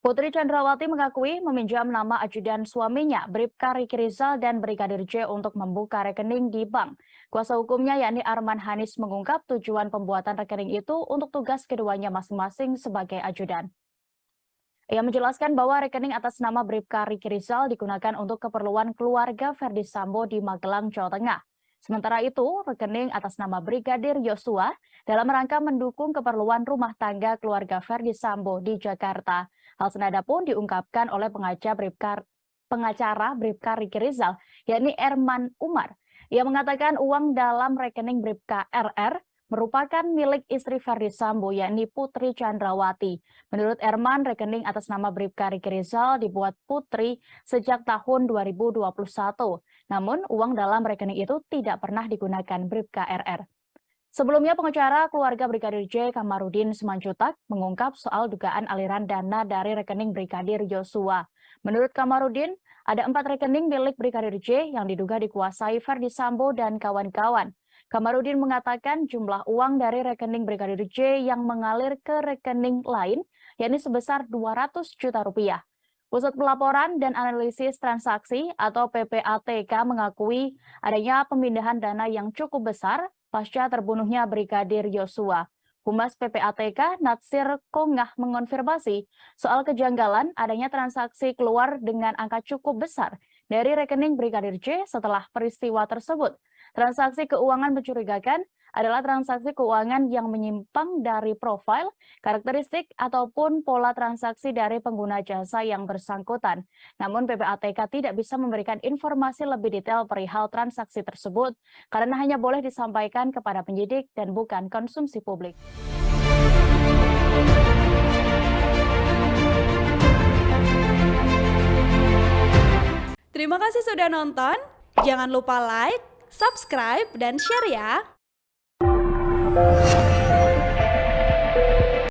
Putri Chandrawati mengakui meminjam nama ajudan suaminya, Bribka Riki Rizal dan Brigadir J untuk membuka rekening di bank. Kuasa hukumnya yakni Arman Hanis mengungkap tujuan pembuatan rekening itu untuk tugas keduanya masing-masing sebagai ajudan. Ia menjelaskan bahwa rekening atas nama Bribka Riki Rizal digunakan untuk keperluan keluarga Ferdi Sambo di Magelang, Jawa Tengah. Sementara itu, rekening atas nama Brigadir Yosua dalam rangka mendukung keperluan rumah tangga keluarga Ferdi Sambo di Jakarta. Hal senada pun diungkapkan oleh pengacara Bribka Riki Rizal, yakni Erman Umar. Ia mengatakan uang dalam rekening Bribka RR merupakan milik istri Ferdi Sambo, yakni Putri Chandrawati. Menurut Erman, rekening atas nama Bribka Riki Rizal dibuat Putri sejak tahun 2021. Namun, uang dalam rekening itu tidak pernah digunakan Bribka RR. Sebelumnya, pengacara keluarga Brigadir J. Kamarudin Simanjuntak mengungkap soal dugaan aliran dana dari rekening Brigadir Yosua. Menurut Kamarudin, ada 4 rekening milik Brigadir J yang diduga dikuasai Ferdi Sambo dan kawan-kawan. Kamarudin mengatakan jumlah uang dari rekening Brigadir J yang mengalir ke rekening lain, yakni sebesar 200 juta rupiah. Pusat Pelaporan dan Analisis Transaksi atau PPATK mengakui adanya pemindahan dana yang cukup besar pasca terbunuhnya Brigadir Yosua. Humas PPATK Natsir Kongah mengonfirmasi soal kejanggalan adanya transaksi keluar dengan angka cukup besar dari rekening Brigadir J setelah peristiwa tersebut. Transaksi keuangan mencurigakan adalah transaksi keuangan yang menyimpang dari profil, karakteristik, ataupun pola transaksi dari pengguna jasa yang bersangkutan. Namun PPATK tidak bisa memberikan informasi lebih detail perihal transaksi tersebut karena hanya boleh disampaikan kepada penyidik dan bukan konsumsi publik. Terima kasih sudah nonton. Jangan lupa like, subscribe, dan share ya.